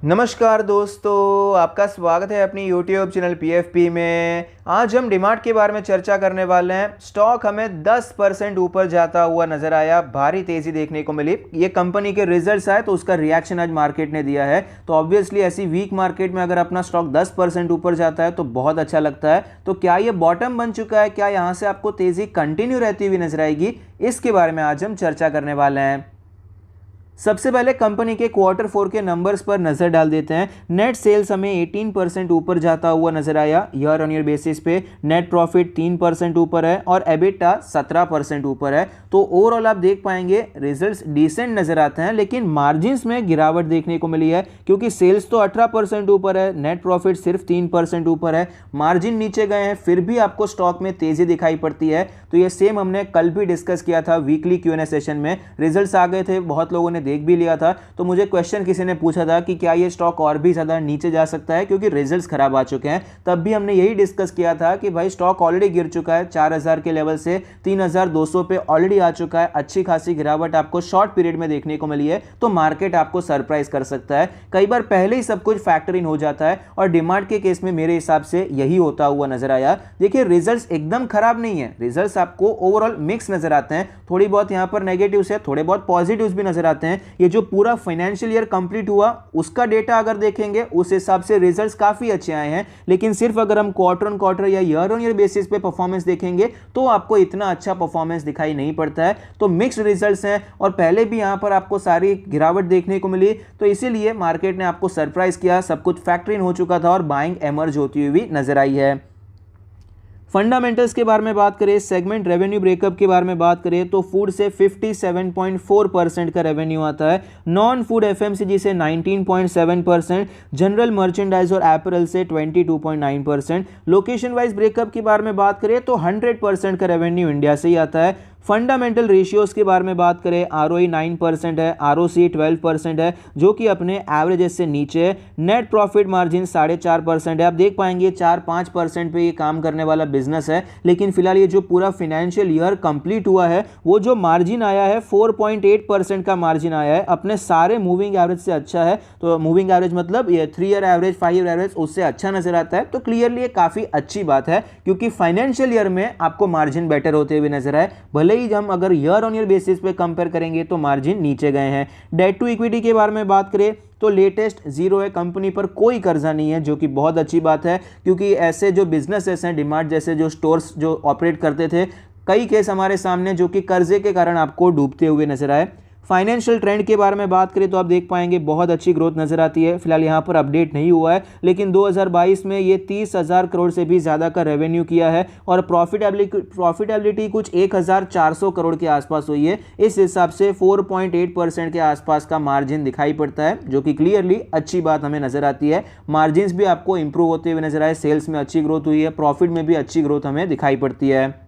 नमस्कार दोस्तों, आपका स्वागत है अपनी YouTube चैनल PFP में। आज हम डीमार्ट के बारे में चर्चा करने वाले हैं। स्टॉक हमें 10% ऊपर जाता हुआ नजर आया, भारी तेजी देखने को मिली। ये कंपनी के रिजल्ट्स आए तो उसका रिएक्शन आज मार्केट ने दिया है। तो ऑब्वियसली ऐसी वीक मार्केट में अगर अपना स्टॉक 10% ऊपर जाता है तो बहुत अच्छा लगता है। तो क्या ये बॉटम बन चुका है? क्या यहाँ से आपको तेजी कंटिन्यू रहती हुई नजर आएगी? इसके बारे में आज हम चर्चा करने वाले हैं। सबसे पहले कंपनी के Q4 के नंबर्स पर नजर डाल देते हैं। नेट सेल्स हमें 18% ऊपर जाता हुआ नजर आया ईयर ऑन ईयर बेसिस पे। नेट प्रॉफिट 3% ऊपर है और एबिटा 17% ऊपर है। तो ओवरऑल आप देख पाएंगे रिजल्ट्स डिसेंट नजर आते हैं, लेकिन मार्जिन्स में गिरावट देखने को मिली है क्योंकि सेल्स तो 18% ऊपर है, नेट प्रॉफिट सिर्फ 3% ऊपर है, मार्जिन नीचे गए हैं, फिर भी आपको स्टॉक में तेजी दिखाई पड़ती है। तो ये सेम हमने कल भी डिस्कस किया था वीकली Q&A सेशन में। रिजल्ट्स आ गए थे, बहुत लोगों ने देख भी लिया था। तो मुझे क्वेश्चन किसी ने पूछा था कि क्या ये स्टॉक और भी ज्यादा नीचे जा सकता है क्योंकि रिजल्ट्स खराब आ चुके हैं। तब भी हमने यही डिस्कस किया था कि भाई स्टॉक ऑलरेडी गिर चुका है, 4000 के लेवल से 3200 पे ऑलरेडी आ चुका है। अच्छी खासी गिरावट आपको शॉर्ट पीरियड में देखने को मिली है, तो मार्केट आपको सरप्राइज कर सकता है। कई बार पहले ही सब कुछ फैक्टर इन हो जाता है और डिमांड के केस में मेरे हिसाब से यही होता हुआ नजर आया। देखिए रिजल्ट्स एकदम खराब नहीं है, रिजल्ट्स आपको ओवरऑल मिक्स नजर आते हैं। थोड़ी बहुत यहां पर नेगेटिव्स है, थोड़े बहुत पॉजिटिव्स भी नजर आते हैं। ये जो पूरा फाइनेंशियल ईयर कंप्लीट हुआ उसका डेटा अगर देखेंगे उस हिसाब से रिजल्ट्स काफी अच्छे आए हैं, लेकिन सिर्फ अगर हम क्वार्टर ऑन क्वार्टर या ईयर ऑन ईयर बेसिस पे परफॉर्मेंस देखेंगे तो आपको इतना अच्छा परफॉर्मेंस दिखाई नहीं पड़ता है। तो मिक्स्ड रिजल्ट्स हैं और पहले भी यहां पर आपको सारी गिरावट देखने को मिली, तो इसीलिए मार्केट ने आपको सरप्राइज किया। सब कुछ फैक्टर इन हो चुका था और बाइंग एमर्ज होती हुई नजर आई है। फंडामेंटल्स के बारे में बात करें, सेगमेंट रेवेन्यू ब्रेकअप के बारे में बात करें तो फूड से 57.4% का रेवेन्यू आता है, नॉन फूड एफएमसीजी से 19.7%, जनरल मर्चेंडाइज और एपरल से 22.9%। लोकेशन वाइज ब्रेकअप के बारे में बात करें तो 100% का रेवेन्यू इंडिया से ही आता है। फंडामेंटल रेशियोज के बारे में बात करें, ROE 9% है, ROC 12% है जो कि अपने एवरेजेस से नीचे है। नेट प्रॉफिट मार्जिन 4.5% है। आप देख पाएंगे 4-5% पे ये काम करने वाला बिजनेस है, लेकिन फिलहाल ये जो पूरा फाइनेंशियल ईयर कंप्लीट हुआ है वो जो मार्जिन आया है 4.8% का मार्जिन आया है, अपने सारे मूविंग एवरेज से अच्छा है। तो मूविंग एवरेज मतलब ये 3 ईयर एवरेज 5 ईयर एवरेज उससे अच्छा नजर आता है। तो क्लियरली ये काफी अच्छी बात है क्योंकि फाइनेंशियल ईयर में आपको मार्जिन बेटर होते हुए नजर आए। भले ही हम अगर ईयर ऑन ईयर बेसिस पे कंपेयर करेंगे तो मार्जिन नीचे गए हैं। डेट टू इक्विटी के बारे में बात करें तो लेटेस्ट जीरो है, कंपनी पर कोई कर्जा नहीं है जो कि बहुत अच्छी बात है क्योंकि ऐसे जो बिजनेसेस हैं डीमार्ट जैसे जो स्टोर्स जो ऑपरेट करते थे, कई केस हमारे सामने जो कि कर्जे के कारण आपको डूबते हुए नजर आए। फाइनेंशियल ट्रेंड के बारे में बात करें तो आप देख पाएंगे बहुत अच्छी ग्रोथ नजर आती है। फिलहाल यहाँ पर अपडेट नहीं हुआ है, लेकिन 2022 में ये 30,000 करोड़ से भी ज़्यादा का रेवेन्यू किया है और प्रॉफिटेबिलिटी कुछ 1,400 करोड़ के आसपास हुई है। इस हिसाब से 4.8% के आसपास का मार्जिन दिखाई पड़ता है जो कि क्लियरली अच्छी बात हमें नजर आती है। मार्जिन भी आपको इंप्रूव होते हुए नजर आए, सेल्स में अच्छी ग्रोथ हुई है, प्रॉफिट में भी अच्छी ग्रोथ हमें दिखाई पड़ती है।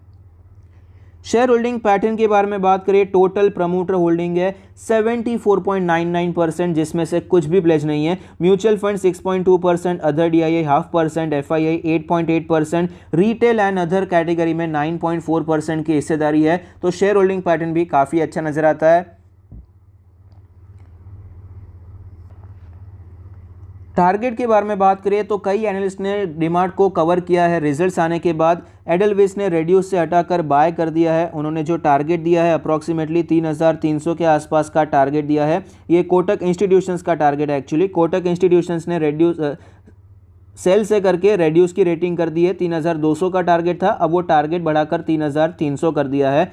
शेयर होल्डिंग पैटर्न के बारे में बात करें, टोटल प्रमोटर होल्डिंग है 74.99%, जिसमें से कुछ भी प्लेज नहीं है। Mutual fund 6.2%, other DII 0.5%, FII 8.8%, retail and other category में 9.4% की हिस्सेदारी है। तो शेयर होल्डिंग पैटर्न भी काफ़ी अच्छा नजर आता है। टारगेट के बारे में बात करें तो कई एनालिस्ट ने डीमार्ट को कवर किया है रिजल्ट्स आने के बाद। एडलविस ने रेड्यूस से हटाकर बाय कर दिया है। उन्होंने जो टारगेट दिया है अप्रॉक्सीमेटली 3300 के आसपास का टारगेट दिया है। ये कोटक इंस्टीट्यूशंस का टारगेट है। एक्चुअली कोटक इंस्टीट्यूशंस ने रेड्यूस सेल से करके रेड्यूस की रेटिंग कर दी है। 3200 का टारगेट था, अब वो टारगेट बढ़ाकर 3300 कर दिया है।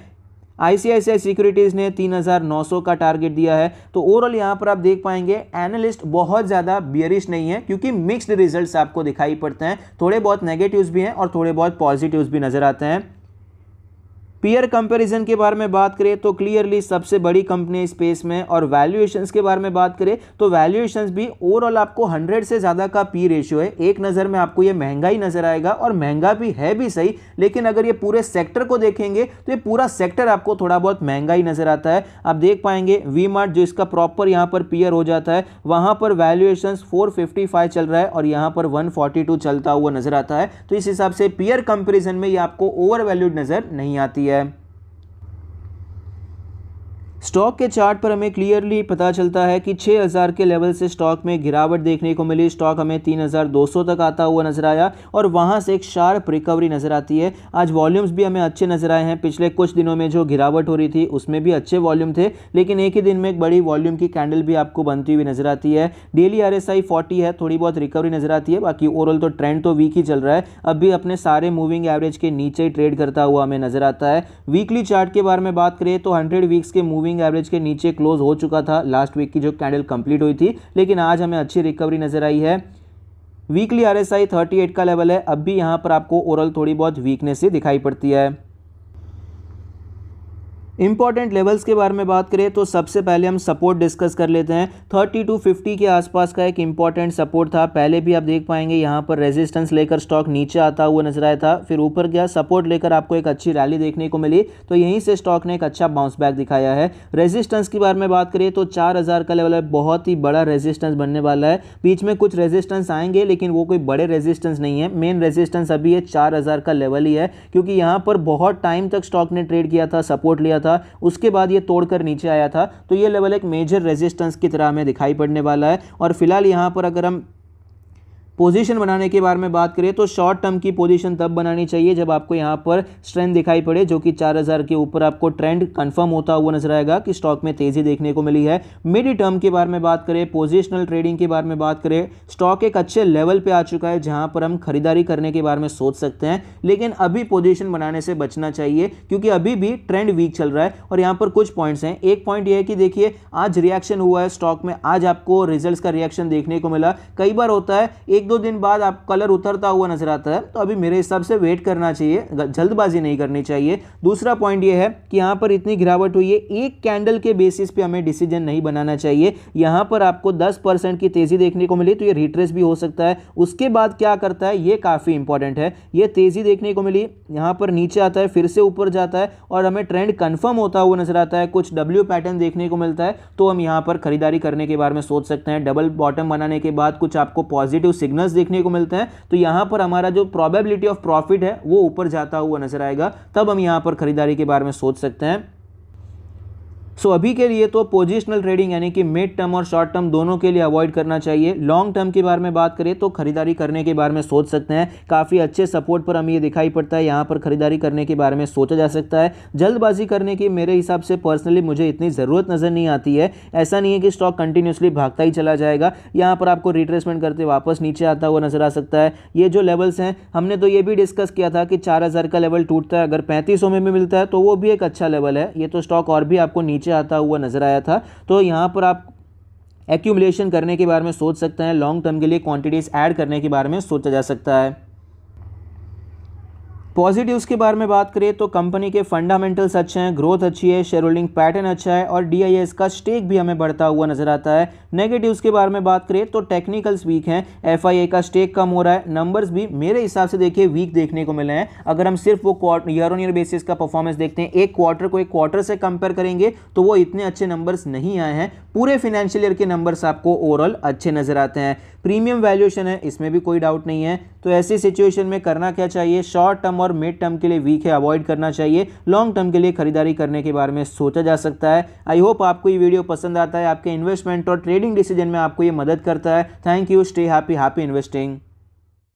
ICICI सिक्योरिटीज़ ने 3900 का टारगेट दिया है। तो ओवरऑल यहाँ पर आप देख पाएंगे एनालिस्ट बहुत ज़्यादा बियरिश नहीं है क्योंकि मिक्स्ड रिजल्ट्स आपको दिखाई पड़ते हैं। थोड़े बहुत नेगेटिव्स भी हैं और थोड़े बहुत पॉजिटिव्स भी नज़र आते हैं। पीयर कंपैरिजन के बारे में बात करें तो क्लियरली सबसे बड़ी कंपनी स्पेस में, और वैल्यूएशंस के बारे में बात करें तो वैल्यूएशंस भी ओवरऑल आपको 100 से ज़्यादा का पी रेशियो है। एक नज़र में आपको ये महंगा ही नज़र आएगा और महंगा भी है भी सही, लेकिन अगर ये पूरे सेक्टर को देखेंगे तो ये पूरा सेक्टर आपको थोड़ा बहुत महंगा ही नज़र आता है। आप देख पाएंगे वी मार्ट जो इसका प्रॉपर यहाँ पर पीयर हो जाता है, वहाँ पर वैल्यूएशंस 455 चल रहा है और यहाँ पर 142 चलता हुआ नज़र आता है। तो इस हिसाब से पीयर कंपेरिजन में ये आपको ओवर वैल्यूड नज़र नहीं आती है। स्टॉक के चार्ट पर हमें क्लियरली पता चलता है कि 6000 के लेवल से स्टॉक में गिरावट देखने को मिली। स्टॉक हमें 3200 तक आता हुआ नजर आया और वहां से एक शार्प रिकवरी नजर आती है। आज वॉल्यूम्स भी हमें अच्छे नजर आए हैं। पिछले कुछ दिनों में जो गिरावट हो रही थी उसमें भी अच्छे वॉल्यूम थे, लेकिन एक ही दिन में एक बड़ी वॉल्यूम की कैंडल भी आपको बनती हुई नजर आती है। डेली RSI 40 है, थोड़ी बहुत रिकवरी नजर आती है। बाकी ओवरऑल तो ट्रेंड तो वीक ही चल रहा है, अब भी अपने सारे मूविंग एवरेज के नीचे ही ट्रेड करता हुआ हमें नजर आता है। वीकली चार्ट के बारे में बात करें तो 100 वीक्स के मूविंग एवरेज के नीचे क्लोज हो चुका था लास्ट वीक की जो कैंडल कंप्लीट हुई थी, लेकिन आज हमें अच्छी रिकवरी नजर आई है। वीकली RSI 38 का लेवल है, अब भी यहां पर आपको ओवरऑल थोड़ी बहुत वीकनेस ही दिखाई पड़ती है। इंपॉर्टेंट लेवल्स के बारे में बात करें तो सबसे पहले हम सपोर्ट डिस्कस कर लेते हैं। 3250 के आसपास का एक इंपॉर्टेंट सपोर्ट था। पहले भी आप देख पाएंगे यहाँ पर रेजिस्टेंस लेकर स्टॉक नीचे आता हुआ नजर आया था, फिर ऊपर गया, सपोर्ट लेकर आपको एक अच्छी रैली देखने को मिली, तो यहीं से स्टॉक ने एक अच्छा बाउंस बैक दिखाया है। रेजिस्टेंस के बारे में बात करें तो 4000 का लेवल है, बहुत ही बड़ा रेजिस्टेंस बनने वाला है। बीच में कुछ रेजिस्टेंस आएंगे लेकिन वो कोई बड़े रेजिस्टेंस नहीं है। मेन रेजिस्टेंस अभी ये 4000 का लेवल ही है, क्योंकि यहाँ पर बहुत टाइम तक स्टॉक ने ट्रेड किया था, सपोर्ट लिया था, उसके बाद ये तोड़कर नीचे आया था, तो ये लेवल एक मेजर रेजिस्टेंस की तरह हमें दिखाई पड़ने वाला है। और फिलहाल यहाँ पर अगर हम पोजीशन बनाने के बारे में बात करें तो शॉर्ट टर्म की पोजीशन तब बनानी चाहिए जब आपको यहां पर स्ट्रेंथ दिखाई पड़े, जो कि 4000 के ऊपर आपको ट्रेंड कंफर्म होता हुआ नजर आएगा कि स्टॉक में तेजी देखने को मिली है। मिड टर्म के बारे में बात करें, पोजिशनल ट्रेडिंग के बारे में बात करें, स्टॉक एक अच्छे लेवल पे आ चुका है जहां पर हम खरीदारी करने के बारे में सोच सकते हैं, लेकिन अभी पोजीशन बनाने से बचना चाहिए क्योंकि अभी भी ट्रेंड वीक चल रहा है। और यहां पर कुछ पॉइंट्स हैं। एक पॉइंट यह है कि देखिए आज रिएक्शन हुआ है स्टॉक में, आज आपको रिजल्ट्स का रिएक्शन देखने को मिला। कई बार होता है एक दो दिन बाद आप कलर उतरता हुआ नजर आता है, तो अभी मेरे हिसाब से वेट करना चाहिए, जल्दबाजी नहीं करनी चाहिए। दूसरा पॉइंट यह है कि यहां पर इतनी गिरावट हुई है, एक कैंडल के बेसिस पे हमें डिसीजन नहीं बनाना चाहिए। यहां पर आपको 10% की तेजी देखने को मिली तो ये रिट्रेस भी हो सकता है, उसके बाद क्या करता है ये काफी इंपॉर्टेंट है। ये तेजी देखने को मिली, यहां पर नीचे आता है, फिर से ऊपर जाता है और हमें ट्रेंड कंफर्म होता हुआ नजर आता है, कुछ डब्ल्यू पैटर्न देखने को मिलता है, तो हम यहां पर खरीदारी करने के बारे में सोच सकते हैं। डबल बॉटम बनाने के बाद कुछ आपको पॉजिटिव सिग्नल्स देखने को मिलते हैं, तो यहां पर हमारा जो प्रोबेबिलिटी ऑफ प्रॉफिट है वो ऊपर जाता हुआ नजर आएगा, तब हम यहां पर खरीदारी के बारे में सोच सकते हैं। सो अभी के लिए तो पोजिशनल ट्रेडिंग यानी कि मिड टर्म और शॉर्ट टर्म दोनों के लिए अवॉइड करना चाहिए। लॉन्ग टर्म के बारे में बात करें तो खरीदारी करने के बारे में सोच सकते हैं। काफ़ी अच्छे सपोर्ट पर हमें ये दिखाई पड़ता है, यहाँ पर खरीदारी करने के बारे में सोचा जा सकता है। जल्दबाजी करने की मेरे हिसाब से पर्सनली मुझे इतनी ज़रूरत नज़र नहीं आती है। ऐसा नहीं है कि स्टॉक कंटिन्यूसली भागता ही चला जाएगा, यहाँ पर आपको रिट्रेसमेंट करते वापस नीचे आता हुआ नजर आ सकता है। ये जो लेवल्स हैं हमने तो ये भी डिस्कस किया था कि 4000 का लेवल टूटता है, अगर 3500 में भी मिलता है तो वो भी एक अच्छा लेवल है। ये तो स्टॉक और भी आपको नीचे आता हुआ नजर आया था, तो यहां पर आप एक्यूमुलेशन करने के बारे में सोच सकते हैं। लॉन्ग टर्म के लिए क्वांटिटीज ऐड करने के बारे में सोचा जा सकता है। पॉजिटिव्स के बारे में बात करें तो कंपनी के फंडामेंटल्स अच्छे हैं, ग्रोथ अच्छी है, शेयर होल्डिंग पैटर्न अच्छा है और DIS का स्टेक भी हमें बढ़ता हुआ नजर आता है। नेगेटिव्स के बारे में बात करें तो टेक्निकल्स वीक हैं, FIA का स्टेक कम हो रहा है, नंबर्स भी मेरे हिसाब से देखिए वीक देखने को मिले हैं। अगर हम सिर्फ वो ईयर ऑन ईयर बेसिस का परफॉर्मेंस देखते हैं, एक क्वार्टर को एक क्वार्टर से कंपेयर करेंगे तो वो इतने अच्छे नंबर्स नहीं आए हैं। पूरे फाइनेंशियल ईयर के नंबर्स आपको ओवरऑल अच्छे नजर आते हैं। प्रीमियम वैल्यूएशन है, इसमें भी कोई डाउट नहीं है। तो ऐसी सिचुएशन में करना क्या चाहिए, शॉर्ट टर्म और मिड टर्म के लिए वीक है, अवॉइड करना चाहिए। लॉन्ग टर्म के लिए खरीदारी करने के बारे में सोचा जा सकता है। आई होप आपको ये वीडियो पसंद आता है, आपके इन्वेस्टमेंट और ट्रेडिंग डिसीजन में आपको ये मदद करता है। Thank you, stay happy, happy investing.